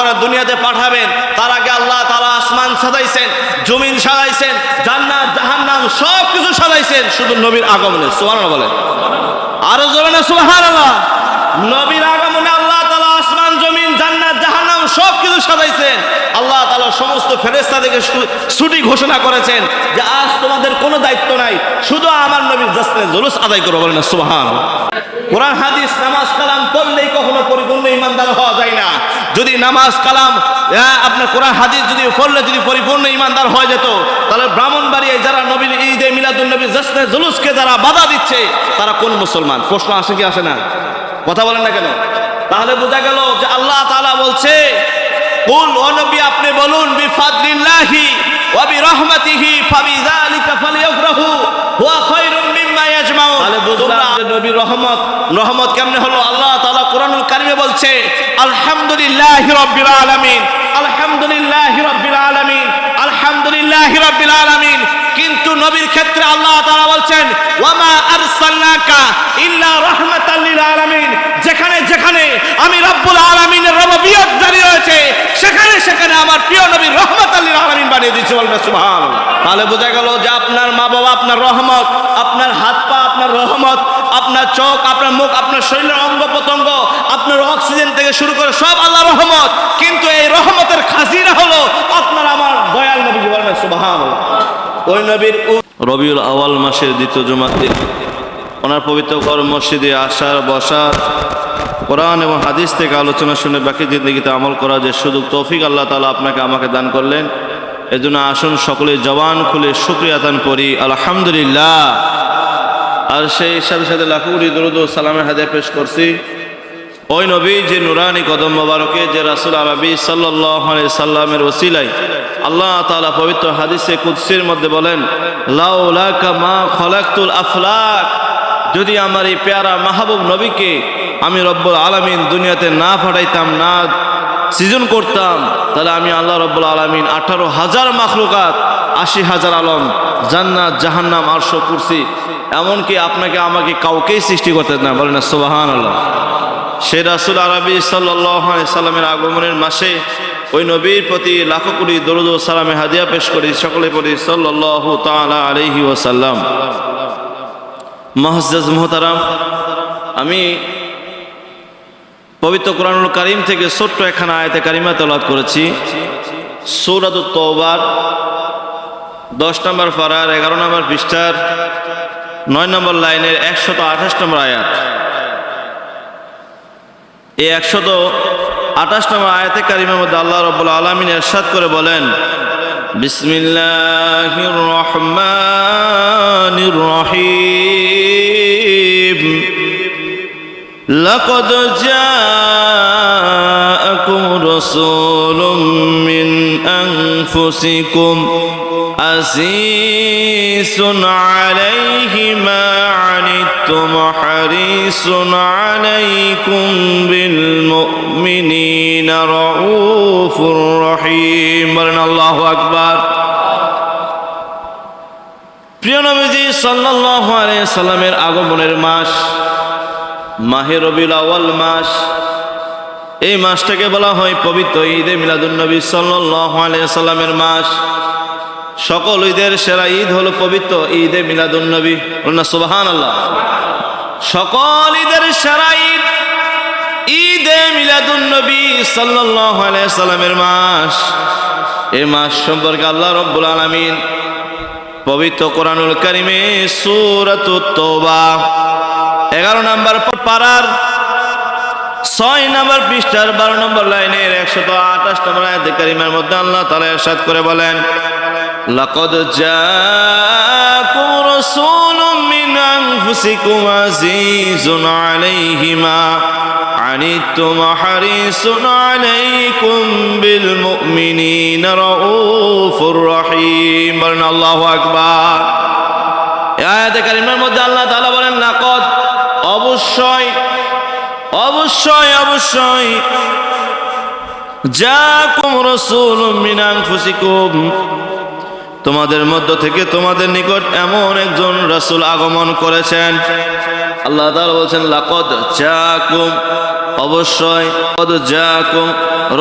করে দুনিয়াতে পাঠাবেন, তার আগে আল্লাহ তাআলা আসমান সাজাইছেন, জমিন সাজাইছেন, জান্নাত জাহান্নাম সব কিছু সাজাইছেন শুধু নবীর আগমনে। সুবহানাল্লাহ বলেন, আরো জোরে না সুবহানাল্লাহ। নবীর আগমনে আল্লাহ তাআলা আসমান জমিন জান্নাত জাহান্নাম সব কিছু সাজাইছেন। আল্লাহ তাআলা সমস্ত ফেরেশতাদেরকে ছুটি ঘোষণা করেছেন যে আজ তোমাদের কোনো দায়িত্ব নাই, শুধু আমার নবীর জশ্নে জুলুস আদায় করো। বলেন না সুবহানাল্লাহ। কোরআন হাদিস নামাজ কালাম পড়লেই কখনো পরিপূর্ণ ঈমানদার হওয়া যায় না। যদি নামাজ কালাম আপনার কোরআন হাদিস যদি পড়লে যদি পরিপূর্ণ ঈমানদার হয়ে যেত, তাহলে ব্রাহ্মণবাড়িয়ায় যারা নবীর ঈদে মিলাদুন নবী জশ্নে জুলুসকে যারা বাধা দিচ্ছে তারা কোন মুসলমান? প্রশ্ন আসে কি আসে না? কথা বলেন না কেন? তাহলে বোঝা গেল যে আল্লাহ তাআলা বলছে, কুল ও নবী আপনি বলুন, বিফাদলিল্লাহি ওয়া বিরহমাতিহি ফাবিযালিকা ফালইফরাহু হুয়া খায়রুম মিম্মা ইয়াজমাউন। তাহলে বুঝলাম যে নবীর রহমত কেমনে হলো? আল্লাহ তাআলা কোরআনুল কারীমে বলছে, আলহামদুলিল্লাহি রাব্বিল আলামিন, আলহামদুলিল্লাহি রাব্বিল আলামিন, আলহামদুলিল্লাহি রাব্বিল আলামিন। কিন্তু নবীর ক্ষেত্রে আল্লাহ তাআলা বলছেন, ওয়ামা আরসালনাকা ইল্লা রাহমাতাল লিল আলামিন। যেখানে যেখানে আমি রব্বুল আলামিনের রব্বিয়ত জারি হয়েছে, সেখানে সেখানে আমার প্রিয় নবী রাহমাতাল লিল আলামিন বানিয়ে দিয়েছে। বলবে সুবহানাল্লাহ। তাহলে বোঝা গেল যে আপনার মা বাবা আপনার রহমত, আপনার হাত পা আপনার রহমত, আপনার চোখ, আপনার মুখ, আপনার শরীরের অঙ্গ প্রত্যঙ্গ, আপনার অক্সিজেন থেকে শুরু করে সব আল্লাহর রহমত। কিন্তু এই রহমতের খাজিনা হলো আপনার আমার দয়াল নবী। বলবে সুবহানাল্লাহ। ওই নবীর রবিউল আওয়াল মাসের দ্বিতীয় জুমার দিন ওনার পবিত্র মসজিদে আসার, বসার, কোরআন এবং হাদিস থেকে আলোচনা শুনে বাকি জিন্দেগিতে আমল করা যে সুযোগ তৌফিক আল্লাহ তাআলা আপনাকে আমাকে দান করলেন, এজন্য আসুন সকলে জবান খুলে শুকরিয়া আদান করি, আলহামদুলিল্লাহ। আর সেই সাথে সাথে লাখো কোটি দরুদ ও সালামের হাদিয়া পেশ করছি ওই নবী যে নুরানি কদম মোবারকে, যে রাসূল আরবি সাল্লাল্লাহু আলাইহি সাল্লামের ওসিলায় আল্লাহ তাআলা পবিত্র হাদিসে কুদসির মধ্যে বলেন, লাউলাকা মা খলাকতুল আফলাক। যদি আমার এই পেয়ারা মাহবুব নবীকে আমি রব্বুল আলামিন দুনিয়াতে না পাঠাইতাম, না সৃজন করতাম, তাহলে আমি আল্লাহ রব্বুল আলামিন 18,000 মাখলুকাত, 80,000 আলম, জান্নাত জাহান্নাম, আরশ, কুরসি, এমনকি আপনাকে আমাকে কাউকেই সৃষ্টি করতে না। বলেন না সুবহানাল্লাহ। সেই রাসূল আরবি সাল্লাল্লাহু আলাইহি সাল্লামের আগমনের মাসে ওই নবীর প্রতি লাখো কোটি দরুদ ও সালামে হাদিয়া পেশ করি, সকলে পড়ি সাল্লাল্লাহু তাআলা আলাইহি ওয়াসাল্লাম। মুআজ্জাজ মুহতারাম, আমি পবিত্র কোরআনুল কারীম থেকে ছোট্ট একখানা আয়াতে কারিমা তেলাওয়াত করেছি। সূরাতুত তাওবার 10 নম্বর পারার 11 নম্বর পৃষ্ঠার 9 নম্বর লাইনের 128 নম্বর আয়াত। এই 128 নম্বর আয়াতে কারিমার মধ্যে আল্লাহ রাব্বুল আলামিন ইরশাদ করে বলেন, বিসমিল্লাহির রহমানির রহিম, লাকাদ জাআকুম রাসূলুম মিন আনফুসিকুম আজিজুন আলাইহি মা আনিতুম হারিসুন আলাইকুম বিল মুমিনিনা রাউফুর রহিম। বলেন আল্লাহু আকবার। প্রিয় নবীজি সাল্লাল্লাহু আলাইহি সাল্লামের আগমনের মাস মাহে রবিউল আউয়াল মাস। এই মাসটাকে বলা হয় পবিত্র ঈদে মিলাদুন নবী সাল্লাল্লাহু আলাইহি সাল্লামের মাস। সকল ঈদের সেরা ঈদ হলো পবিত্র ঈদে মিলাদুন নবী। বলুন না সুবহানাল্লাহ। সকল ঈদের সেরা ঈদ ঈদে মিলাদুন নবী সাল্লাল্লাহু আলাইহি সাল্লামের মাস। এই মাস সম্পর্কে আল্লাহ রাব্বুল আলামিন পবিত্র কোরআনুল কারীমে সূরাতুত তাওবা 11 নম্বর পারার 6 নম্বর পৃষ্ঠার 12 নম্বর লাইনের 128 নম্বর আয়াতে কারিমার মধ্যে আল্লাহ তাআলা ইরশাদ করে বলেন, লাকাদ জাআকুম রাসূলুম মিন আনফুসিকুম আজিজুন আলাইহি মা আনিতুম হারিসুন আলাইকুম বিল মুমিনিনা রাউফুর রহিম। বলেন আল্লাহু আকবার। এই আয়াতে কারিমার মধ্যে আল্লাহ তাআলা বলেন, লাকাদ, অবশ্যই অবশ্যই অবশ্যই, জাআকুম রাসূলুম মিন আনফুসিকুম, তোমাদের মধ্য থেকে তোমাদের নিকট এমন একজন রাসূল আগমন করেছেন। আল্লাহ তাআলা বলেন লাকাদ জাআকুম, অবশ্যই কদ জাকুম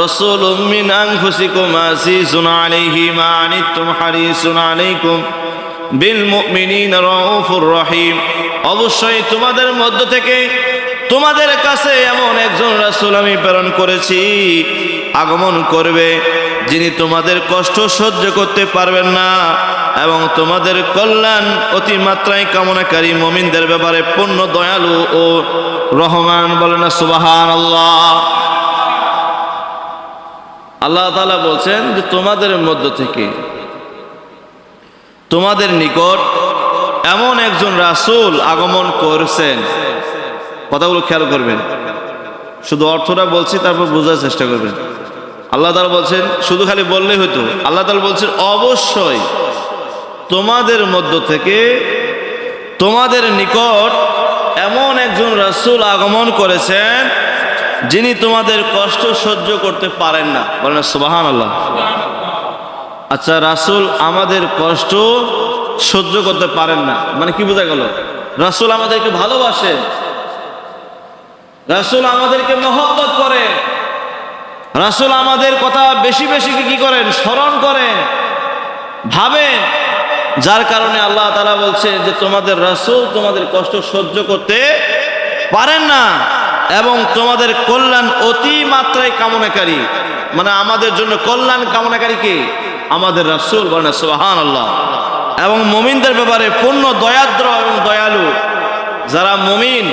রাসূলুম মিন আনফুসিকুম আজিজুন আলাইহি মা আনিতুম হারিসুন আলাইকুম বিল মুমিনিনা রাউফুর রহিম। অবশ্যই তোমাদের মধ্য থেকে তোমাদের কাছে এমন একজন রাসূল আমি প্রেরণ করেছি, আগমন করবে, যিনি তোমাদের কষ্ট সহ্য করতে পারবেন না এবং তোমাদের কল্যাণ অতিমাত্রায় কামনাকারী মুমিনদের ব্যাপারে পূর্ণ দয়ালু ও রহমান। বলেন না সুবহানাল্লাহ। আল্লাহ তাআলা বলছেন যে তোমাদের মধ্য থেকে তোমাদের নিকট এমন একজন রাসূল আগমন করেছেন। কথাগুলো খেয়াল করবেন, শুধু অর্থটা বলছি, তারপর বোঝার চেষ্টা করবেন। আল্লাহ তাআলা বলছেন, শুধু খালি বললেই হতো। আল্লাহ তাআলা বলছেন অবশ্যই তোমাদের মধ্য থেকে তোমাদের নিকট এমন একজন রাসূল আগমন করেছেন, যিনি তোমাদের কষ্ট সহ্য করতে পারেন না। বলেন সুবহানাল্লাহ। আচ্ছা, রাসূল আমাদের কষ্ট সহ্য করতে পারেন না মানে কি বোঝা গেল? রাসূল আমাদেরকে ভালোবাসেন, রাসূল আমাদেরকে মহব্বত করেন, রাসূল আমাদের কথা বেশি বেশি কি করেন? স্মরণ করেন, ভাবেন। যার কারণে আল্লাহ তাআলা বলছে যে তোমাদের রাসূল তোমাদের কষ্ট সহ্য করতে পারেন না এবং তোমাদের কল্যাণ অতি মাত্রায় কামনাকারী। মানে আমাদের জন্য কল্যাণ কামনাকারী কে? আমাদের রাসূল। বলেন সুবহানাল্লাহ। এবং মুমিনদের ব্যাপারে পূর্ণ দয়াদ্র এবং দয়ালু। যারা মুমিন,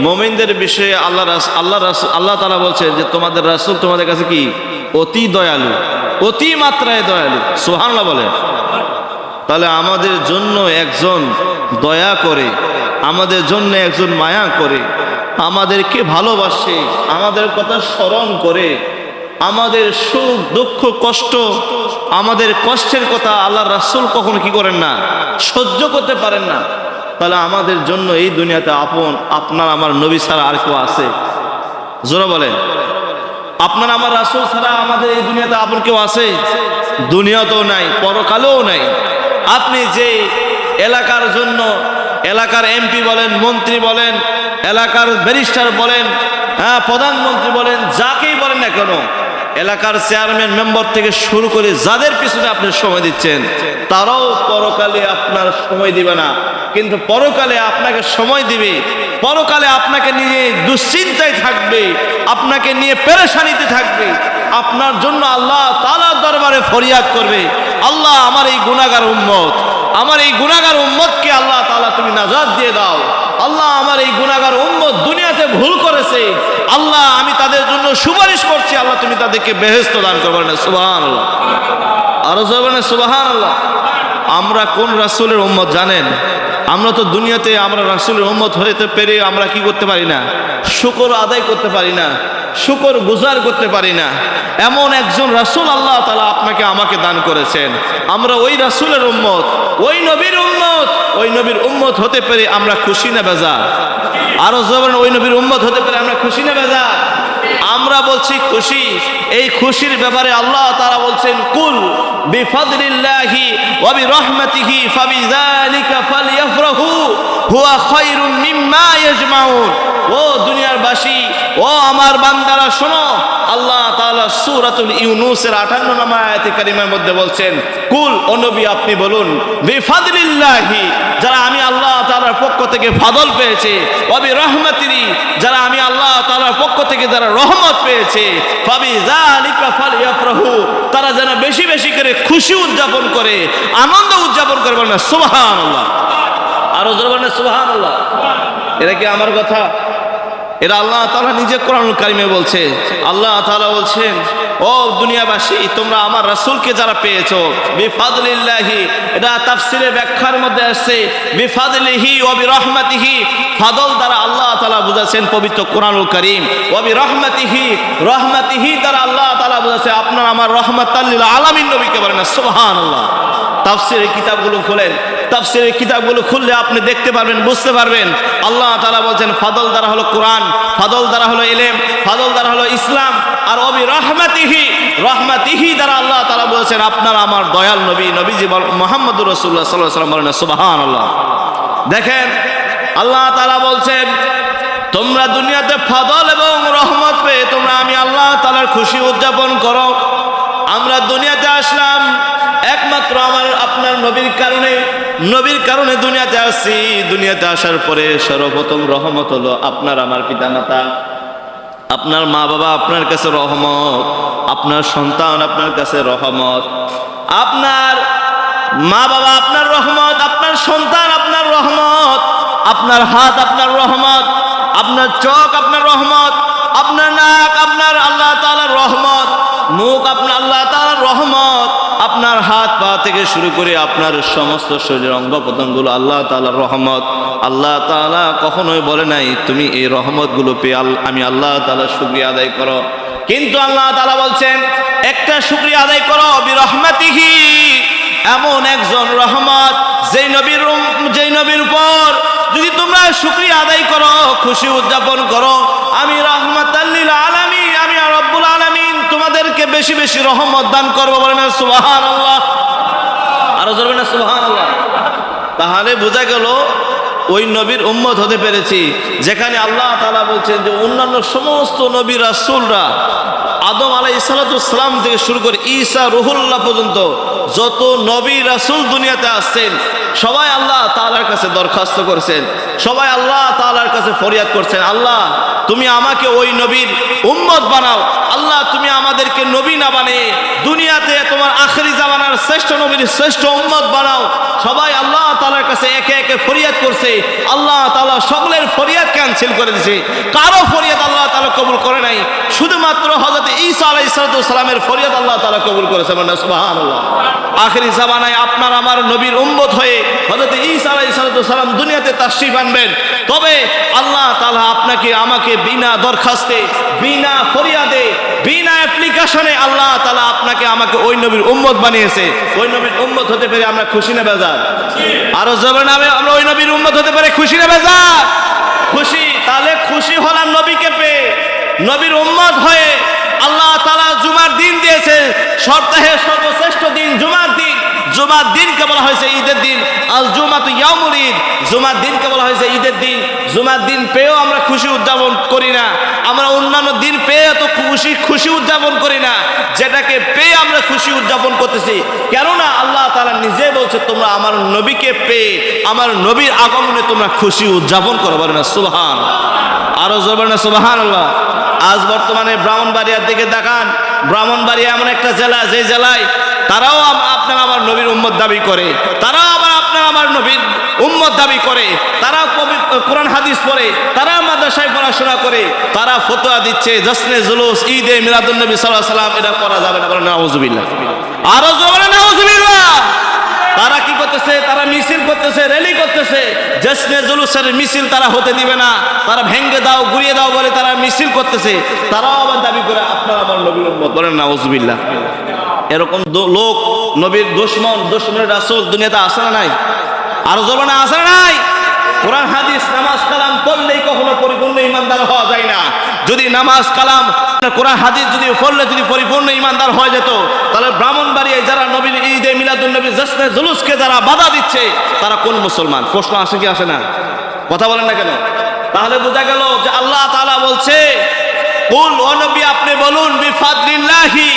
মুমিনদের বিষয়ে আল্লাহ তাআলা বলছে যে তোমাদের রাসূল তোমাদের কাছে কি? অতি দয়ালু, অতি মাত্রায় দয়ালু। সুবহানাল্লাহ বলে। তাহলে আমাদের জন্য একজন দয়া করে, আমাদের জন্য একজন মায়া করে, আমাদেরকে ভালোবাসে, আমাদের কথা স্মরণ করে, আমাদের সুখ দুঃখ কষ্ট, আমাদের কষ্টের কথা আল্লাহ রাসূল কখনো কি করেন না? সহ্য করতে পারেন না। তাহলে আমাদের জন্য এই দুনিয়াতে আপনার আমার নবী ছাড়া আর কেউ আছে? জোরে বলেন। আপনার আমার রাসূল ছাড়া আমাদের এই দুনিয়াতে আপন কেউ আছে? দুনিয়াতেও নাই, পরকালেও নাই। আপনি যে এলাকার জন্য এলাকার এমপি বলেন, মন্ত্রী বলেন, এলাকার ব্যারিস্টার বলেন, প্রধানমন্ত্রী বলেন, যাকেই বলেন না কেন, এলাকার চেয়ারম্যান মেম্বার থেকে শুরু করে যাদের পিছনে আপনি সময় দিচ্ছেন, তারাও পরকালে আপনার সময় দিবে না, কিন্তু পরকালে আপনাকে সময় দিবে। পরকালে আপনাকে নিয়ে দুশ্চিন্তায় থাকবে, আপনাকে নিয়ে পেরেশানিতে থাকবে। আপনার জন্য আল্লাহ তাআলার দরবারে ফরিয়াদ করবে, আল্লাহ আমার এই গুনাহগার উম্মত, আমার এই গুনাহগার উম্মতকে আল্লাহ তাআলা তুমি নাজাত দিয়ে দাও। আল্লাহ আমার এই গুনাহগার উম্মত দুনিয়াতে ভুল করেছে, আল্লাহ আমি তাদের জন্য সুপারিশ করছি, আল্লাহ তুমি তাদেরকে বেহেশত দান করবেন। সুবহানাল্লাহ। আরো বলেন সুবহানাল্লাহ। আমরা কোন রাসূলের উম্মত জানেন? আমরা তো দুনিয়াতে আমরা রাসূলের উম্মত হতে পেরে আমরা কি করতে পারি না? শুকর আদায় করতে পারি না, শুকর গুজার করতে পারি না। এমন একজন রাসূল আল্লাহ তাআলা আপনাকে আমাকে দান করেছেন। আমরা ওই রাসূলের উম্মত, ওই নবীর উম্মত, ওই নবীর উম্মত হতে পেরে আমরা খুশি না বেজার? আরো জোরে, ওই নবীর উম্মত হতে পেরে আমরা খুশি না বেজার? আমরা বলছি খুশি। এই খুশির ব্যাপারে আল্লাহ তাআলা বলছেন, কুল বিফাদলিল্লাহি ওয়া বিরহমাতিহি ফাবিযালিকা ফালইফরাহু হুয়া খায়রুম মিম্মা ইয়াজমাউন। ও দুনিয়ার বাসী, ও আমার বান্দারা শোনো, আল্লাহ তাআলা সূরাতুল ইউনূসের 58 নম্বর আয়াতে কারিমার মধ্যে বলছেন, কুল, ও নবী আপনি বলুন, বিফাদলিল্লাহি, যারা আমি আল্লাহ তাআলার পক্ষ থেকে ফাদল পেয়েছে, ওয়া বিরহমাতিহি, যারা আমি আল্লাহ তাআলার পক্ষ থেকে যারা রহমত পেয়েছে, ফাবিযালিকা ফালইফরাহু, তারা যেন বেশি বেশি করে খুশি উদযাপন করে, আনন্দ উদযাপন করে। বলেন সুবহানাল্লাহ। আরো জোরে বলেন সুবহানাল্লাহ। এটা কি আমার কথা? এটা আল্লাহ তাআলা নিজে কোরআনুল কারীমে বলছে। আল্লাহ তাআলা বলছেন, ও দুনিয়াবাসী, তোমরা আমার রাসূলকে যারা পেয়েছো, বিফাদলিল্লাহি, এটা তাফসীরের ব্যাখ্যার মধ্যে আসছে, বিফাদলিহি ওয়া বিরহমাতিহি, ফাদল দ্বারা আল্লাহ তাআলা বুঝাচ্ছেন পবিত্র কোরআনুল কারীম, ওয়া বিরহমাতিহি, রহমাতিহি দ্বারা আল্লাহ তাআলা বুঝাচ্ছে আপনার আমার রহমাতাল লিল আলামিন নবীকে। বলেন সুবহানাল্লাহ। তাফসীরের কিতাবগুলো খোলেন, তাফসীরের কিতাবগুলো খুললে আপনি দেখতে পারবেন, বুঝতে পারবেন। আল্লাহ তাআলা বলছেন ফাদল দ্বারা হলো কোরআন, ফাদল দ্বারা হলো ইলম, ফাদল দ্বারা হলো ইসলাম, আর ওবি রহমাতিহি, রহমাতিহি দ্বারা আল্লাহ তাআলা বলছেন আপনার আমার দয়াল নবী, নবীজি মুহাম্মদুর রাসূলুল্লাহ সাল্লাল্লাহু আলাইহি ওয়াসাল্লাম। বলেন সুবহানাল্লাহ। দেখেন আল্লাহ তাআলা বলছেন তোমরা দুনিয়াতে ফাদল এবং রহমত পেয়ে তোমরা আমি আল্লাহ তাআলার খুশি উদযাপন করো। আমরা দুনিয়াতে আসলাম একমাত্র আপনার নবীর কারণে দুনিয়াতে আসছি। দুনিয়াতে আসার পরে সর্বপ্রথম রহমত হলো আপনার আমার পিতামাতা, আপনার মা বাবা আপনার কাছে রহমত, আপনার সন্তান আপনার কাছে রহমত, আপনার মা বাবা আপনার রহমত, আপনার সন্তান আপনার রহমত, আপনার হাত আপনার রহমত, আপনার চোখ আপনার রহমত, আপনার নাক আপনার আল্লাহ তাআলার রহমত, মুখ আপনার আল্লাহ তাআলার রহমত, আপনার হাত পা থেকে শুরু করে আপনার সমস্ত শরীরের অঙ্গ প্রত্যঙ্গগুলো আল্লাহ তাআলার রহমত। আল্লাহ তাআলা কখনোই বলে নাই তুমি এই রহমতগুলো পেয়ে আমি আল্লাহ তাআলার শুকরিয়া আদায় করো, কিন্তু আল্লাহ তাআলা বলছেন একটা শুকরিয়া আদায় করো বিরহমাতিহি, এমন একজন রহমত যেই নবীর উপর যদি তোমরা শুকরিয়া আদায় করো, খুশি উদযাপন করো, আমি রাহমাতাল লিল আলামিন, আমি রব্বুল আলামিন তোমাদেরকে বেশি বেশি রহমত দান করবো। বলেন সুবহানাল্লাহ, আরো জোরে না সুবহানাল্লাহ। তাহলে বোঝা গেল ওই নবীর উম্মত হতে পেরেছি যেখানে আল্লাহ তাআলা বলছেন যে অন্যান্য সমস্ত নবী রাসূলরা আদম আলাইহিস সালাম থেকে শুরু করে ঈসা রুহুল্লাহ পর্যন্ত যত নবী রাসূল দুনিয়াতে আসছেন সবাই আল্লাহ তাআলার কাছে দরখাস্ত করেছেন, সবাই আল্লাহ তাআলার কাছে ফরিয়াদ করছেন, আল্লাহ তুমি আমাকে ওই নবীর উম্মত বানাও, আল্লাহ তুমি আমাদেরকে নবী না বানিয়ে দুনিয়াতে তোমার আখেরি জামানার শ্রেষ্ঠ নবীর শ্রেষ্ঠ উম্মত বানাও। সবাই আল্লাহ তাআলার কাছে একে একে ফরিয়াদ করছে, আল্লাহ তাআলা সকলের ফরিয়াদ ক্যান্সেল করে দিয়েছে, কারো ফরিয়াদ আল্লাহ তাআলা কবুল করে নাই, শুধুমাত্র হযরত ঈসা আলাইহিস সালামের ফরিয়াদ আল্লাহ তাআলা কবুল করেছে। মানে সুবহানাল্লাহ। আখেরি জামানায় আপনার আমার নবীর উম্মত হয়ে হযরত ঈসা আলাইহিস সালাম দুনিয়াতে তাশরীফ আনবেন, তবে আল্লাহ তাআলা আপনাকে আমাকে বিনা দরখাস্তে, বিনা ফরিয়াদে, বিনা অ্যাপ্লিকেশনে আল্লাহ তাআলা আপনাকে আমাকে ওই নবীর উম্মত বানিয়েছে। ওই নবীর উম্মত হতে পেরে আমরা খুশি না বেজার? আরো জোরে নামে আমরা ওই নবীর উম্মত হতে পারে খুশি না বেজার? খুশি। তাহলে খুশি হলাম নবীকে পেয়ে, নবীর উম্মত হয়ে। আল্লাহ তাআলা জুমার দিন দিয়েছে, সপ্তাহের সর্বশ্রেষ্ঠ দিন জুমার দিন। জুমার দিনকে বলা হয়েছে ঈদের দিন, আল জুমাতু ইয়াউমুল ঈদ। জুমার দিনকে বলা হয়েছে ঈদের দিন। জুমার দিন পেয়েও আমরা খুশি উদযাপন করি না, আমরা অন্যান্য দিন পেয়ে তো খুশি উদযাপন করি না, যেটাকে পেয়ে আমরা খুশি উদযাপন করতেছি। কেননা আল্লাহ তাআলা নিজে বলছে তোমরা আমার নবীকে পেয়ে, আমার নবীর আগমনে তোমরা খুশি উদযাপন করো। বলেন না সুবহান, আরো জোরে না সুবহানাল্লাহ। আজ বর্তমানে ব্রাহ্মণবাড়িয়ার দিকে দেখান, ব্রাহ্মণবাড়িয়া এমন একটা জেলা যে জেলায় তারাও আপনার আমার নবীর উম্মত দাবি করে, তারাও আবার আপনার আমার নবীর উম্মত দাবি করে, তারা কোরআন হাদিস পড়ে, তারা মাদ্রাসায় পড়াশোনা করে, তারা ফতোয়া দিচ্ছে জশ্নে জুলুস ঈদে মিলাদুন নবী সাল্লাল্লাহু আলাইহি ওয়াসাল্লাম এটা করা যাবে না। বলেন নাউযুবিল্লাহ, আরো জোরে নাউযুবিল্লাহ। তারা কি করতেছে? তারা মিছিল করতেছে, র্যালি করতেছে, জশ্নে জুলুসের মিছিল তারা হতে দিবে না, তারা ভেঙ্গে দাও গুড়িয়ে দাও বলে তারা মিছিল করতেছে, তারাও আবার দাবি করে আপনার আমার নবীর উম্মত। বলেন নাউযুবিল্লাহ। এরকম লোক নবীর দুশমনের রাসূল দুনিয়াতে আসে না নাই? আরো জোরে না আসে না নাই? কোরআন হাদিস নামাজ কালাম পড়লেই কখনো পরিপূর্ণ ঈমানদার হওয়া যায় না। যদি নামাজ কালাম কোরআন হাদিস যদি পড়লে যদি পরিপূর্ণ ঈমানদার হয়ে যেত, তাহলে ব্রাহ্মণবাড়িয়ায় যারা নবীর ঈদে মিলাদুন নবী জশ্নে জুলুসকে যারা বাধা দিচ্ছে তারা কোন মুসলমান? প্রশ্ন আসে কি আসে না? কথা বলেন না কেন? তাহলে বোঝা গেল যে আল্লাহ তাআলা বলছে কুল, ও নবী আপনি বলুন বিফাদলিল্লাহি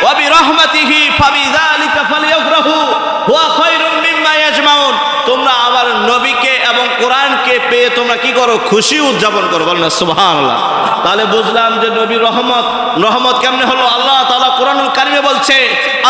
ওয়া বিরহমাতিহি ফাবিযালিকা ফালইফরাহু হুয়া খায়রুম মিম্মা ইয়াজমাউন। তোমরা আমার নবীকে এবং কোরআনকে পেয়ে তোমরা কি করো? খুশি উদযাপন করো। বলেন না সুবহানাল্লাহ। তাহলে বুঝলাম যে নবীর রহমত কেমনে হলো। আল্লাহ তাআলা কোরআনুল কারীমে বলছে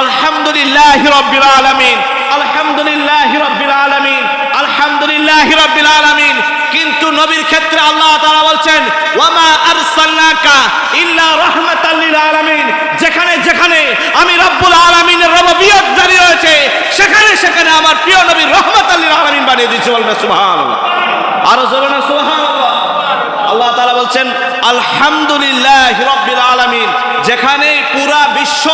আলহামদুলিল্লাহি রাব্বিল আলামিন, আলহামদুলিল্লাহি রাব্বিল আলামিন, আলহামদুলিল্লাহি রাব্বিল আলামিন। কিন্তু নবীর ক্ষেত্রে আল্লাহ তাআলা বলছেন ওয়ামা আরসালনাকা ইল্লা রাহমাতাল লিল আলামিন। যেখানে যেখানে আমি রব্বুল আলামিনের রব্বিয়ত জারি রয়েছে সেখানে সেখানে আমার প্রিয় নবী রাহমাতাল লিল আলামিন বানিয়ে দিয়েছে। বলেন সুবহানাল্লাহ, আরো জোরে না সুবহানাল্লাহ। আল্লাহ তাআলা বলছেন আলহামদুলিল্লাহি রাব্বিল আলামিন। যেখানে পুরা বিশ্ব,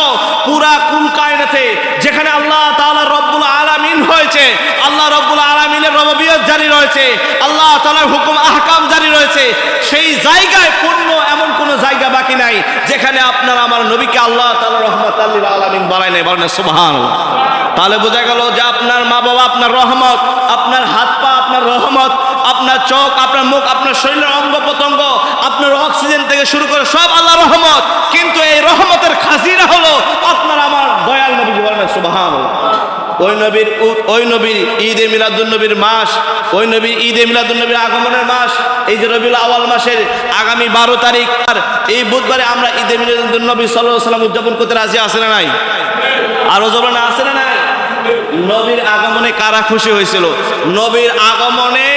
পুরা কুল কায়নাতে যেখানে আল্লাহ তাআলা রব্বুল আলামিন হয়েছে, আল্লাহ রব্বুল আলামিনের রব্বিয়ত জারি রয়েছে, আল্লাহ তাআলার হুকুম আহকাম জারি রয়েছে, সেই জায়গায় পূর্ণ এমন কোন জায়গা বাকি নাই যেখানে আপনার আমার নবীকে আল্লাহ তাআলা রাহমাতাল লিল আলামিন বানায় নাই। বলেন সুবহানাল্লাহ। তাহলে বোঝা গেল যে আপনার মা বাবা আপনার রহমত, আপনার হাত পা আপনার রহমত, আপনার চোখ, আপনার মুখ, আপনার শরীরের অঙ্গ প্রত্যঙ্গ, আপনার অক্সিজেন থেকে শুরু করে সব আল্লাহর রহমত। কিন্তু এই রহমতের খাজিনা হলো আপনার আমার দয়াল নবী। বলেন সুবহানাল্লাহ। ওই নবীর ঈদে মিলাদুন নবীর মাস, ওই নবীর ঈদে মিলাদুন নবীর আগমনের মাস, এই যে রবিউল আউয়াল মাসের আগামী 12 তারিখ আর এই বুধবারে আমরা ঈদে মিলাদুন নবী সাল্লাল্লাহু আলাইহি ওয়াসাল্লাম উদযাপন করতে রাজি আছে না নাই? আরো জোরে না আছে না নাই? নবীর আগমনে কারা খুশি হয়েছিল? নবীর আগমনে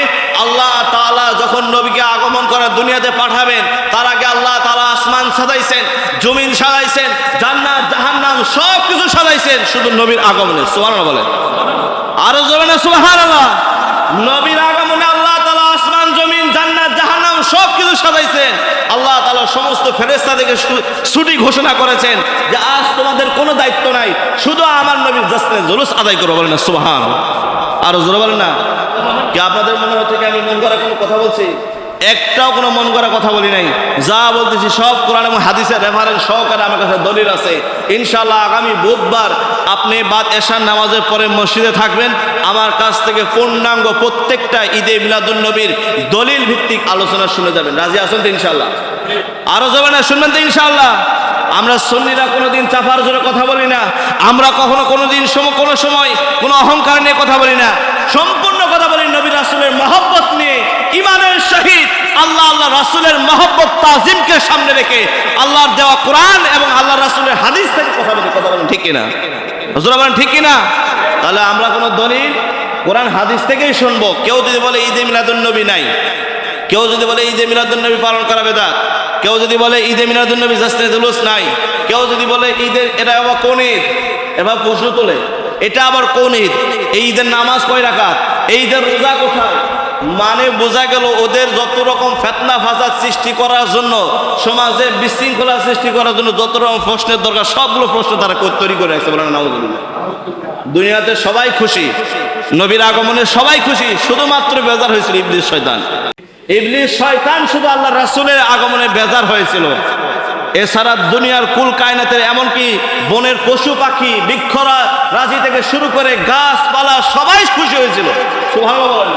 আল্লাহ তাআলা যখন নবীকে আগমন করে দুনিয়াতে পাঠাবেন, তার আগে আল্লাহ তাআলা আসমান সাজাইছেন, জমিন সাজাইছেন, জান্নাত জাহান্নাম সব কিছু সাজাইছেন শুধু নবীর আগমনে। সুবহানাল্লাহ বলেন। আরো জোরে না সুবহানাল্লাহ। নবীর আগমনে আল্লাহ তাআলা আসমান জমিন জান্নাত জাহান্নাম সব কিছু সাজাইছেন। আল্লাহ তাআলা সমস্ত ফেরেশতাদেরকে ছুটি ঘোষণা করেছেন যে আজ তোমাদের কোনো দায়িত্ব নাই, শুধু আমার নবীর জশ্নে জুলুস আদায় করো। বলেন না সুবহানাল্লাহ। আরো জোরে বলেন না। কি আপনাদের মনে হচ্ছে কি আমি মন গড়া কোনো কথা বলছি? একটাও কোনো মন গড়া কথা বলি নাই। যা বলতেছি সব কোরআন এবং হাদিসের রেফারেন্স সহকারে আমার কাছে দলিল আছে। ইনশাআল্লাহ আগামী বুধবার আপনি বাদ এশার নামাজের পরে মসজিদে থাকবেন, আমার কাছ থেকে পূর্ণাঙ্গ প্রত্যেকটা ঈদে মিলাদুন নবীর দলিল ভিত্তিক আলোচনা শুনে যাবেন। রাজি আছেন তো ইনশাআল্লাহ? আরো যাবেন না, শুনবেন তো ইনশাআল্লাহ? আমরা সুন্নিরা কোনোদিন চাপার জোরে কথা বলি না, আমরা কখনো কোনোদিন কোনো সময় কোনো অহংকার নিয়ে কথা বলি না, সম্পূর্ণ কথা বলি নবী রাসূলের মহব্বত নিয়ে, ইমানের সহিত আল্লাহ রাসূলের মহব্বত তাজিমকে সামনে রেখে আল্লাহর দেওয়া কোরআন এবং আল্লাহ রাসূলের হাদিস থেকে কথা বলেন ঠিক কিনা? হুজুর বলেন ঠিক কিনা? তাহলে আমরা কোনো দলিল কোরআন হাদিস থেকেই শুনবো। কেউ যদি বলে ঈদে মিলাদুন নবী নাই, কেউ যদি বলে ঈদে মিলাদুন নবী পালন করা বেদাত, কেউ যদি বলে ঈদে মিলাদুন নবী জশ্নে জুলুস নাই, কেউ যদি বলে ঈদের এটা আবার কোন ঈদ, এবার প্রশ্ন তোলে এটা আবার কোন ঈদ, এই ঈদের নামাজ কয় রাকাত, এই ঈদের রোজা কোথায়? মানে বোঝা গেল ওদের যত রকম ফিতনা ফাসাদ সৃষ্টি করার জন্য, সমাজে বিশৃঙ্খলা সৃষ্টি করার জন্য যত রকম প্রশ্নের দরকার সবগুলো প্রশ্ন তারা তৈরি করে রাখছে। বলেন নাউযুবিল্লাহ। দুনিয়াতে সবাই খুশি, নবীর আগমনে সবাই খুশি, শুধুমাত্র বেজার হয়েছিল ইবলিস শয়তান। ইবলিস শয়তান শুধু আল্লাহ রাসূলের আগমনে বেজার হয়েছিল। এছাড়া দুনিয়ার কুল কায়নাতের এমনকি বনের পশু পাখি বৃক্ষরা রাজি থেকে শুরু করে গাছপালা সবাই খুশি হয়েছিল। সুবহানাল্লাহ।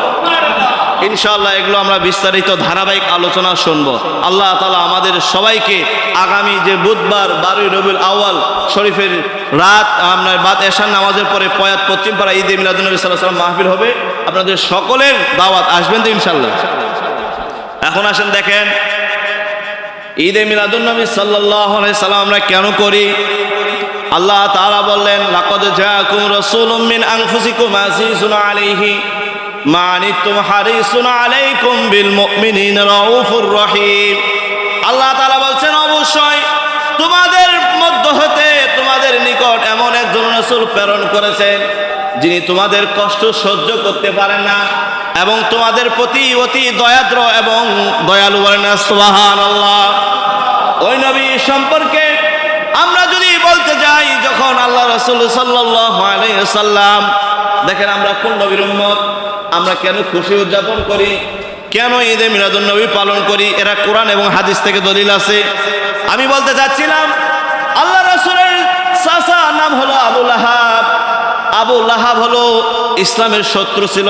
ইনশাআল্লাহ এগুলো আমরা বিস্তারিত ধারাবাহিক আলোচনা শুনবো। আল্লাহ তাআলা আমাদের সবাইকে আগামী যে বুধবার 12 রবিউল আউয়াল শরীফের রাত আপনার বাদ এশার নামাজের পরে পয়াত পশ্চিম পাড়া ঈদে মিলাদুন নবী সাল্লাল্লাহু আলাইহি ওয়াসাল্লাম মাহফিল হবে, আপনাদের সকলের দাওয়াত, আসবেন তো ইনশাআল্লাহ? এখন আসেন দেখেন ঈদে মিলাদুন নবী সাল্লাল্লাহু আলাইহি সাল্লাম আমরা কেন করি? আল্লাহ তাআলা বললেন লাকাদ জাআকুম রাসূলুম মিন আনফুসিকুম আজিজুন আলাইহি মা আনিতুম হারিসুন আলাইকুম বিল মুমিনিনা রাউফুর রহিম। আল্লাহ তাআলা বলছেন অবশ্যই তোমাদের মধ্য হতে তোমাদের নিকট এমন একজন রাসূল প্রেরণ করেছেন যিনি তোমাদের কষ্ট সহ্য করতে পারেন না এবং তোমাদের প্রতি অতি দয়াদ্র এবং দয়ালু। বলেন সুবহানাল্লাহ। ওই নবী সম্পর্কে আমরা যদি বলতে যাই, যখন আল্লাহ রাসূল সাল্লাল্লাহু আলাইহি ওয়াসাল্লাম, দেখেন আমরা কোন নবীর উম্মত, আমরা কেন খুশি উদযাপন করি, কেন ঈদে মিলাদুন নবী পালন করি, এরা কোরআন এবং হাদিস থেকে দলিল আছে। আমি বলতে চাচ্ছিলাম আল্লাহ রাসূলের চাচা নাম হলো আবু লাহাব। আবু লাহাব হলো ইসলামের শত্রু ছিল,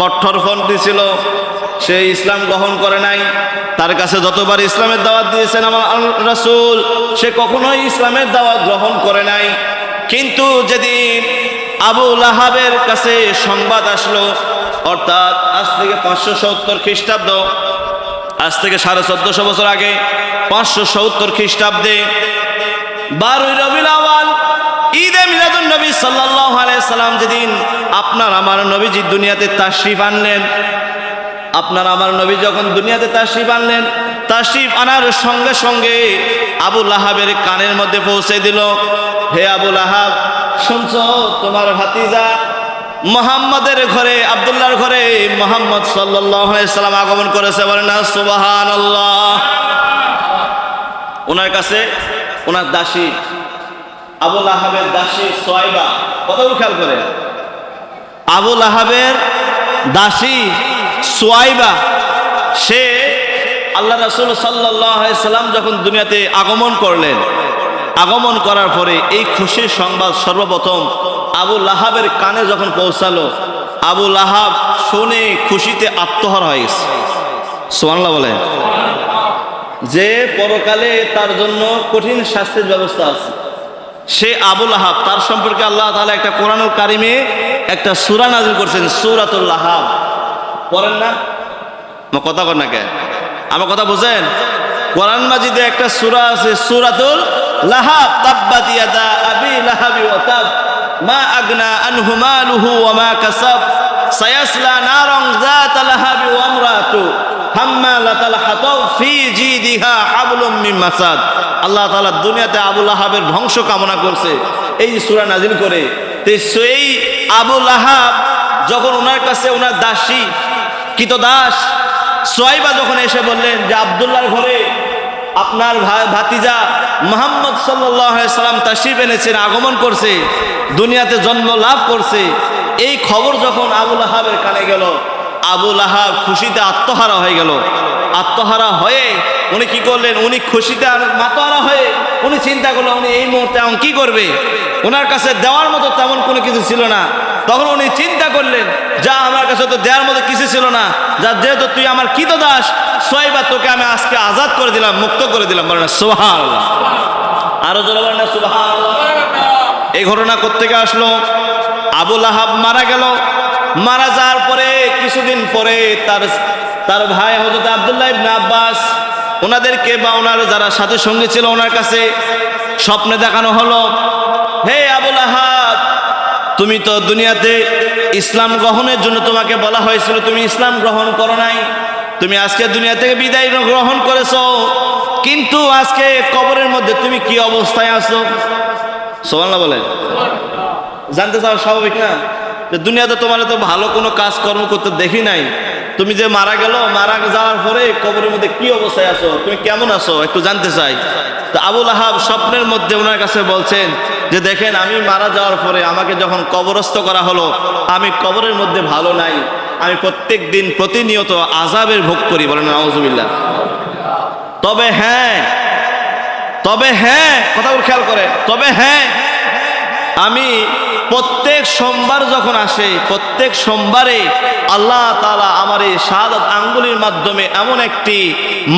কট্টরপন্থী ছিল, সে ইসলাম গ্রহণ করে নাই। তার কাছে যতবার ইসলামের দাওয়াত দিয়েছেন আমার রাসূল, সে কখনোই ইসলামের দাওয়াত গ্রহণ করে নাই। কিন্তু যেদিন আবু লাহাবের কাছে সংবাদ আসলো, অর্থাৎ আজ থেকে 570 খ্রিস্টাব্দ, আজ থেকে 1450 বছর আগে 570 খ্রিস্টাব্দে 12 রবিউল আউয়াল ঈদে মিলাদুন নবী সাল্লাল্লাহু আলাইহি সাল্লাম যেদিন আপনার আমার নবীজি দুনিয়াতে তাশরিফ আনলেন, আপনার আমার নবী যখন দুনিয়াতে তাশরিফ আনলেন, তাশরিফ আনার সঙ্গে সঙ্গে আবু লাহাবের কানের মধ্যে পৌঁছে দিল, হে আবু লাহাব, শুনছো তোমার ভাতিজা মুহাম্মাদের ঘরে, আব্দুল্লাহর ঘরে মুহাম্মদ সাল্লাল্লাহু আলাইহি সাল্লাম আগমন করেছে। বলেন না সুবহানাল্লাহ। ওনার কাছে ওনার দাসী, আবু লাহাবের দাসী সুয়াইবা, কতগুলো খেয়াল করে, আবু লাহাবের দাসী সুয়াইবা, সে আল্লাহ রাসূল সাল্লাল্লাহু আলাইহি সাল্লাম যখন দুনিয়াতে আগমন করলেন, আগমন করার পরে এই খুশির সংবাদ সর্বপ্রথম আবু লাহাবের কানে যখন পৌঁছালো, আবু লাহাব শুনে খুশিতে আত্মহারা হয়ে গেছে। সুবহানাল্লাহ বলেন। যে পরকালে তার জন্য কঠিন শাস্তির ব্যবস্থা আছে, সে আবু লাহাব, তার সম্পর্কে আল্লাহ তাআলা একটা কোরআনুল কারিমে একটা সূরা নাযিল করছেন, সূরাতুল লাহাব। পড়েন না? আমার কথা কর না কে? আমার কথা বুঝেন? কোরআন মাজিদে একটা সূরা আছে, সূরাতুল লাহাব। তাব্বাত ইয়াদা আবি লাহাবি ওয়া তাব, মা আগনা আনহু মালুহু ওয়া মা কাসাব, সায়াসলা নারান যাতা লাহাবি ওয়া ইমরাতু হাম্মালাতাল হাতাব ফি জিদিহা হাবলুম মিন মাসাদ। আল্লাহ তাআলা দুনিয়াতে আবু লাহাবের ধ্বংস কামনা করছে এই সূরা নাজিল করে। তো সেই আবু লাহাব যখন ওনার কাছে ওনার দাসী কৃতদাস সুহাইবা যখন এসে বললেন যে আব্দুল্লাহর ঘরে আপনার ভাতিজা মুহাম্মদ সাল্লাল্লাহু আলাইহি সাল্লাম তাশরীফ এনেছেন, আগমন করছে, দুনিয়াতে জন্ম লাভ করছে, এই খবর যখন আবু লাহাবের কানে গেল, আবু লাহাব খুশিতে আত্মহারা হয়ে গেল। আত্মহারা হয়ে উনি কি করলেন? উনি খুশিতে মাতোয়ারা হয়ে উনি চিন্তা করলেন উনি এই মুহূর্তে এখন কি করবে। ওনার কাছে দেওয়ার মতো তেমন কোনো কিছু ছিল না। তখন উনি চিন্তা করলেন, যা আমার কাছে তো দেওয়ার মতো কিছু ছিল না, যা যেহেতু তুই আমার কৃতদাস সুহাইবা, তোকে আমি আজকে আজাদ করে দিলাম, মুক্ত করে দিলাম। বলেন না সুবহানাল্লাহ। আরো জোরে বলেন না সুবহানাল্লাহ। এই ঘটনা কোত্থেকে আসলো? আবু লাহাব মারা গেল। মারা যাওয়ার পরে কিছুদিন পরে তার ভাই হযরত আব্দুল্লাহ ইবনে আব্বাস ওনাদেরকে বা ওনার যারা সাথে সঙ্গী ছিল ওনার কাছে স্বপ্নে দেখানো হলো, হে আবু লাহাব, তুমি তো দুনিয়াতে ইসলাম গ্রহণের জন্য তোমাকে বলা হয়েছিল, তুমি ইসলাম গ্রহণ করো নাই, তুমি আজকে দুনিয়া থেকে বিদায় গ্রহণ করেছো, কিন্তু আজকে কবরের মধ্যে তুমি কি অবস্থায় আছো? সুবহানাল্লাহ বলেন। জানতে চাও স্বাভাবিক না? যে দুনিয়াতে তোমার তো ভালো কোনো কাজ কর্ম করতে দেখি নাই, তুমি যে মারা যাওয়ার পরে কবরের মধ্যে কি অবস্থায় আছো, তুমি কেমন আছো একটু জানতে চাই। তো আবু লাহাব স্বপ্নের মধ্যে ওনার কাছে বলছেন যে দেখেন, আমি মারা যাওয়ার পরে আমাকে যখন কবরস্থ করা হলো, আমি কবরের মধ্যে ভালো নাই, আমি প্রত্যেক দিন প্রতিনিয়ত আযাবের ভোগ করি। বলেন নাউযুবিল্লাহ। তবে হ্যাঁ কথাগুলো খেয়াল করে, তবে হ্যাঁ, আমি প্রত্যেক সোমবার যখন আসে, প্রত্যেক সোমবারে আল্লাহ তাআলা আমার এই শাহাদাত আঙ্গুলির মাধ্যমে এমন একটি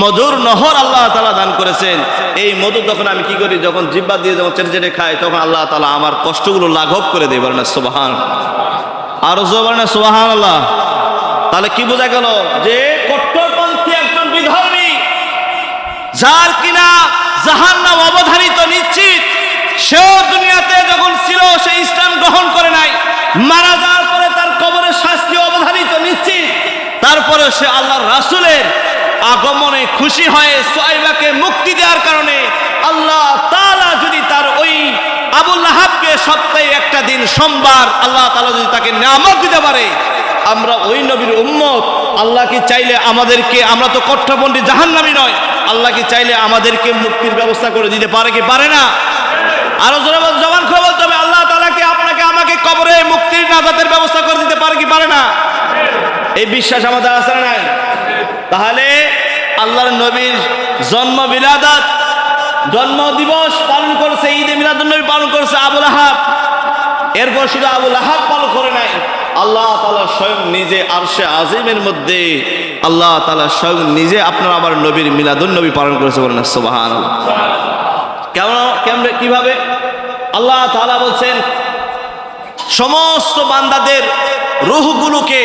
মধুর নহর আল্লাহ তাআলা দান করেছেন। এই মধু যখন আমি কি করি, যখন জিহ্বা দিয়ে যখন চেটে চেটে খাই, তখন আল্লাহ তাআলা আমার কষ্টগুলো লাঘব করে দেয়। বলেন না সুবহানাল্লাহ। আর বলেন না সুবহানাল্লাহ। তাহলে কি বোঝা গেল? যে কট্টরপন্থী একজন বিধর্মী, যার কিনা জাহান্নাম অবধারিত নিশ্চিত, সেও দুনিয়াতে যখন ছিল সে ইসলাম গ্রহণ করে নাই, মারা যাওয়ার পরে তার কবরের শাস্তি অবধারিত নিশ্চিত, তারপরে সে আল্লাহর রাসূলের আগমনে খুশি হয়ে সুহাইবাকে মুক্তি দেওয়ার কারণে আল্লাহ তাআলা যদি তার ওই আবু লাহাবকে সপ্তাহে একটা দিন সোমবার আল্লাহ তাআলা যদি তাকে নিয়ামত দিতে পারে, আমরা ওই নবীর উম্মত, আল্লাহ কি চাইলে আমাদেরকে, আমরা তো কট্টরপন্থী জাহান্নামী নয়, আল্লাহ কি চাইলে আমাদেরকে মুক্তির ব্যবস্থা করে দিতে পারে কি পারে না? আরো জোরে জবান খুলে বলতে হবে, আল্লাহ তাআলা কি আপনাকে আমাকে কবরে মুক্তির নাজাতের ব্যবস্থা করে দিতে পারে কি পারে না? এই বিশ্বাস আমাদের আছে না নাই? তাহলে আল্লাহর নবীর জন্ম বিলাদাত, জন্ম দিবস পালন করেছে, ঈদে মিলাদুন নবী পালন করেছে আবু লাহাব। এরপর শুধু আবু লাহাব পালন করে নাই, আল্লাহ তাআলা স্বয়ং নিজে আরশে আজিমের মধ্যে আল্লাহ তাআলা স্বয়ং নিজে আপনার আমার নবীর মিলাদুন নবী পালন করেছে। বলেন না সুবহানাল্লাহ। কেমন কিভাবে? আল্লাহ তাআলা বলছেন সমস্ত বান্দাদের রূহগুলোকে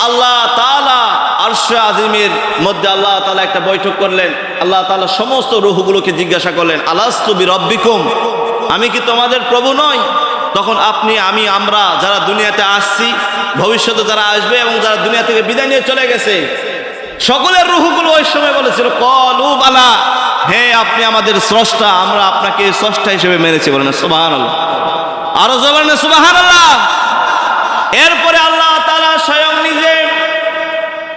আল্লাহ তাআলা আরশে আজিমের মধ্যে আল্লাহ তাআলা একটা বৈঠক করলেন। আল্লাহ তাআলা সমস্ত রূহগুলোকে জিজ্ঞাসা করলেন, আলাস্তু বিরব্বিকুম, আমি কি তোমাদের প্রভু নই? তখন আপনি, আমি, আমরা যারা দুনিয়াতে আসছি, ভবিষ্যতে যারা আসবে এবং যারা দুনিয়া থেকে বিদায় নিয়ে চলে গেছে, সকলের রূহগুলো ওই সময় বলেছিল ক্বালু বালা, হে আপনি আমাদের স্রষ্টা, আমরা আপনাকে স্রষ্টা হিসেবে মেনেছি। বলেন সুবহানাল্লাহ। আরো জোরে বলেন সুবহানাল্লাহ। এরপরে আল্লাহ তাআলা স্বয়ং নিজে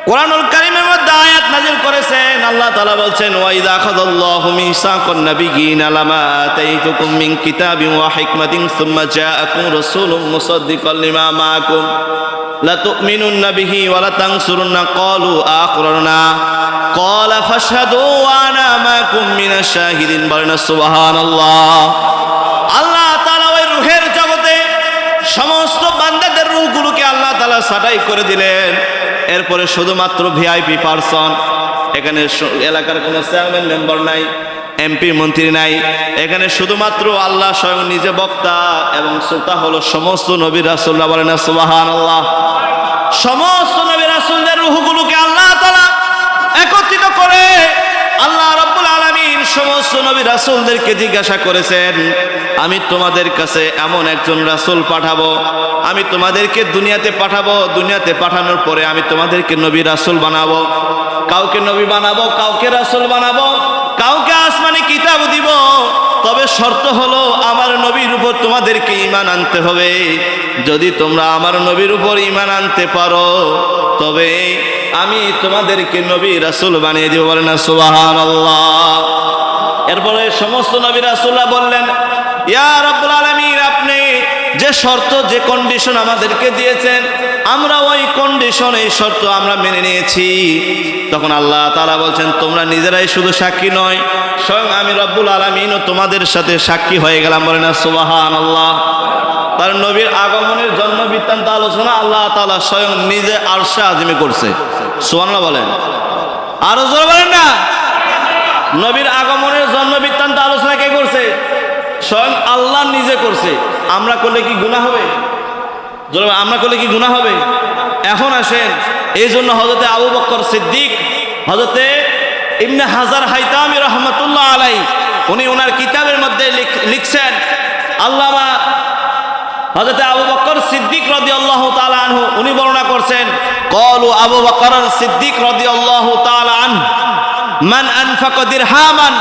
কোরআনুল কারীমের মধ্যে আয়াত নাযিল করেছেন। আল্লাহ তাআলা বলছেন, ওয়া ইযা আখাযাল্লাহু মিসাকান নাবিয়্যিনা লামা আতাইতুকুম মিন কিতাবিন ওয়া হিকমাতিন সুম্মা জাআকুম রাসূলুম মুসাদ্দিকাল লিমা মাআকুম লা তু'মিনুন্না বিহি ওয়া লা তানসুরুন্না ক্বালু আक़রারনা ক্বালা ফাশহাদু ওয়া আনা মাআকুম মিনাশ শাহিদিন। বলেন সুবহানাল্লাহ। আল্লাহ তাআলা ওই রূহের জগতে ছাঁটাই করে দিলেন। এরপরে শুধুমাত্র ভিআইপি পারসন, এখানে এলাকার কোনো চেয়ারম্যান মেম্বার নাই, এমপি মন্ত্রী নাই, এখানে শুধুমাত্র আল্লাহ স্বয়ং নিজে বক্তা এবং শ্রোতা হলো সমস্ত নবী রাসূলরা। বলেন না সুবহানাল্লাহ। সমস্ত নবী রাসূলদের রূহগুলোকে আল্লাহ তাআলা একত্রিত করে আল্লাহ রাব্বুল আলামিন সমস্ত নবী রাসূলদেরকে জিজ্ঞাসা করেছেন, আমি তোমাদের কাছে এমন একজন রাসূল পাঠাবো, আমি তোমাদেরকে দুনিয়াতে পাঠাবো, দুনিয়াতে পাঠানোর পরে আমি তোমাদেরকে নবী রাসূল বানাবো। কাউকে নবী বানাবো, কাউকে রাসূল বানাবো, কাউকে আসমানি কিতাব দিব, তবে শর্ত হলো আমার নবীর উপর তোমাদেরকে ঈমান আনতে হবে। যদি তোমরা আমার নবীর উপর ঈমান আনতে পারো তবে আমি তোমাদেরকে নবী রাসূল বানিয়ে দিব। বলেন না সুবহানাল্লাহ। এরপরে সমস্ত নবী রাসূলরা বললেন, ইয়া রাব্বুল আলামিন, আপনি যে শর্ত যে কন্ডিশন আমাদেরকে দিয়েছেন আমরা ওই কন্ডিশন এই শর্ত আমরা মেনে নিয়েছি। তখন আল্লাহ তাআলা বলছেন, তোমরা নিজেরাই শুধু সাক্ষী নয়, স্বয়ং আমি রব্বুল আলামিনও তোমাদের সাথে সাক্ষী হয়ে গেলাম। বলেন না সুবহানাল্লাহ। তার নবীর আগমনের জন্ম বৃত্তান্ত আলোচনা আল্লাহ তাআলা স্বয়ং নিজে আরশে আজিমে করছে। সুবহানাল্লাহ বলেন, আরো জোরে বলেন না। নবীর আগমনের জন্ম বৃত্তান্ত আলোচনা কে করছে? স্বয়ং আল্লাহ নিজে করছে। আমরা করলে কি গুনাহ হবে? আমরা করলে কি গুনাহ হবে? এখন আসেন, এই জন্য হযরতে আবু বকর সিদ্দিক, হযরতে ইবনে হাজার হাইতামি রাহমাতুল্লাহ আলাইহি উনি ওনার কিতাবের মধ্যে লিখছেন, আল্লামা হযরতে আবু বকর সিদ্দিক রাদিয়াল্লাহু তাআলা আনহু উনি বর্ণনা করছেন, ক্বালু আবু বকর সিদ্দিক রাদিয়াল্লাহু তাআলা আনহু মান আনফাকা দিরহামান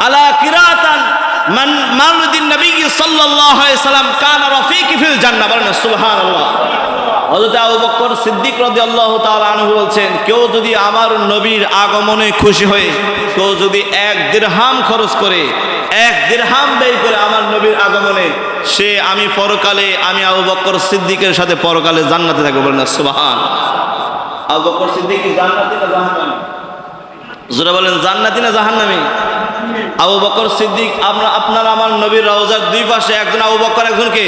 আলা কিরাতান মান মাউলিদিন নবী সাল্লাল্লাহু আলাইহি সাল্লাম কানা রাফিকি ফিল জান্নাহ। বলেন সুবহানাল্লাহ। হযরত আবু বকর সিদ্দিক রাদিয়াল্লাহু তাআলা আনহু বলছেন, কেউ যদি আমার নবীর আগমনে খুশি হয়ে কেউ যদি 1 দিরহাম খরচ করে, 1 দিরহাম ব্যয় করে আমার নবীর আগমনে, সে আমি পরকালে আমি আবু বকর সিদ্দিকের সাথে পরকালে জান্নাতে থাকবো। বলেন সুবহানাল্লাহ। আবু বকর সিদ্দিক কি জান্নাতি না জাহান্নামী? যারা বলেন জান্নাতি না জাহান্নামী? আবু বকর সিদ্দিক আপনার আমার নবীর রওজার দুই পাশে একজন আবু বকর একজনকে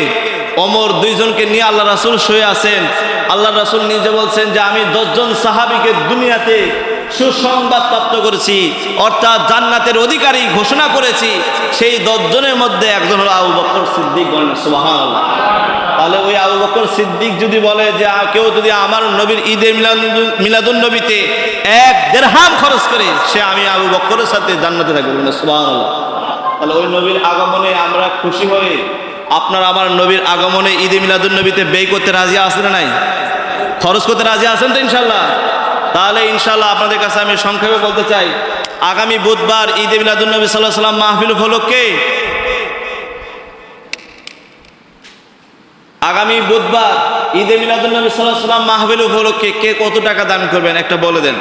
ওমর, দুইজনকে নিয়ে আল্লাহ রাসূল শুয়ে আছেন। আল্লাহ রাসূল নিজে বলছেন যে আমি 10 জন সাহাবীকে দুনিয়াতে সুসংবাদ প্রাপ্ত করেছি, অর্থাৎ জান্নাতের অধিকারী ঘোষণা করেছি। সেই 10 জনের মধ্যে একজন হলো আবু বকর সিদ্দিক। বলেন সুবহানাল্লাহ। তাহলে ওই আবু বকর সিদ্দিক যদি বলে যে কেউ যদি আমার নবীর ঈদে মিলাদুন নবীতে 1 দিরহাম খরচ করে, সে আমি আবু বকরের সাথে জান্নাতে থাকবো। বলেন সুবহানাল্লাহ। তাহলে ওই নবীর আগমনে আমরা খুশি হয়ে আপনার আমার নবীর আগমনে ঈদে মিলাদুন নবীতে ব্যয় করতে রাজি আছেন না নাই? খরচ করতে রাজি আছেন তো ইনশাল্লাহ? তাহলে ইনশাল্লাহ আপনাদের কাছে আমি সংক্ষেপে বলতে চাই, আগামী বুধবার ঈদে মিলাদুন নবী সাল্লাল্লাহু আলাইহি ওয়াসাল্লাম মাহফিল উপলক্ষে, আগামী বুধবার ঈদে মিলাদুন নবী সাল্লাল্লাহু আলাইহি ওয়াসাল্লাম মাহফিল উপলক্ষে কে কত টাকা দান করবেন একটা বলে দেন।